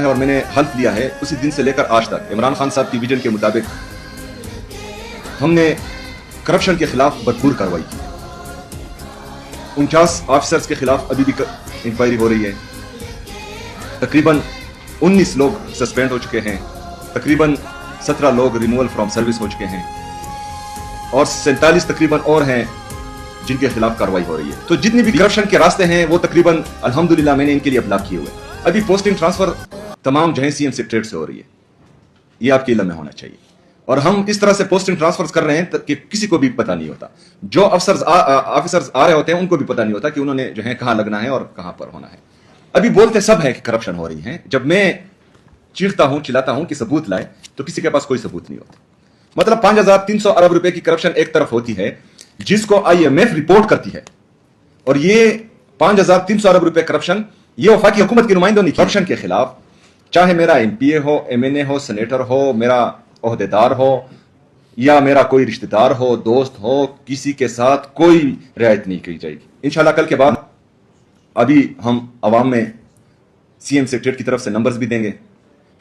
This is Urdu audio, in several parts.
اور میں نے حلف لیا ہے اسی دن سے لے کر آج تک عمران خان صاحب کی ویژن کے مطابق ہم نے کرپشن کے خلاف بھرپور کارروائی کی. 49 آفیسرز کے خلاف ابھی بھی انکوائری ہو رہی ہے. تقریباً 19 لوگ سسپینڈ ہو چکے ہیں. تقریباً 17 لوگ ریموول فرام سروس ہو چکے ہیں اور 47 تقریباً اور ہیں جن کے خلاف کارروائی ہو رہی ہے. تو جتنی بھی کرپشن کے راستے ہیں وہ تقریباً الحمدللہ میں نے ان کے لیے بلاک کیے ہوئے. ابھی پوسٹنگ ٹرانسفر تمام جو ہے سی ایم سیکریٹریٹ سے ہو رہی ہے. یہ آپ کے علم میں ہونا چاہیے. اور ہم اس طرح سے پوسٹنگ ٹرانسفر کر رہے ہیں کہ کسی کو بھی پتہ نہیں ہوتا. جو آفیسرز آ رہے ہوتے ہیں ان کو بھی پتہ نہیں ہوتا کہ انہوں نے جو ہے کہاں لگنا ہے اور کہاں پر ہونا ہے. ابھی بولتے سب ہیں کہ کرپشن ہو رہی ہے. جب میں چیختا ہوں چلاتا ہوں کہ ثبوت لائے تو کسی کے پاس کوئی ثبوت نہیں ہوتا. مطلب 5300 ارب روپے کی کرپشن ایک طرف ہوتی ہے جس کو IMF رپورٹ کرتی ہے, اور یہ 5300 ارب روپے کرپشن یہ وفاقی حکومت کے نمائندوں نے کرپشن کے خلاف, چاہے میرا MPA ہو, MNA ہو, سینیٹر ہو, میرا عہدیدار ہو یا میرا کوئی رشتہ دار ہو, دوست ہو, کسی کے ساتھ کوئی رعایت نہیں کی جائے گی. انشاءاللہ کل کے بعد ابھی ہم عوام میں CM سیکریٹریٹ کی طرف سے نمبرز بھی دیں گے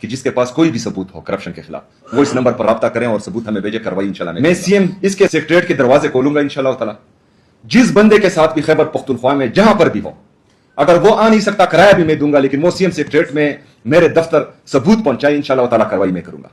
کہ جس کے پاس کوئی بھی ثبوت ہو کرپشن کے خلاف وہ اس نمبر پر رابطہ کریں اور ثبوت ہمیں بھیجے. کارروائی انشاءاللہ میں CM اس کے سیکریٹریٹ کے دروازے کھولوں گا انشاءاللہ تعالی. جس بندے کے ساتھ بھی خیبر پختونخوا میں جہاں پر بھی ہو, اگر وہ آ نہیں سکتا کرایہ بھی میں دوں گا, لیکن وہ CM سیکریٹریٹ میں میرے دفتر ثبوت پہنچائے انشاءاللہ تعالی کارروائی میں کروں گا.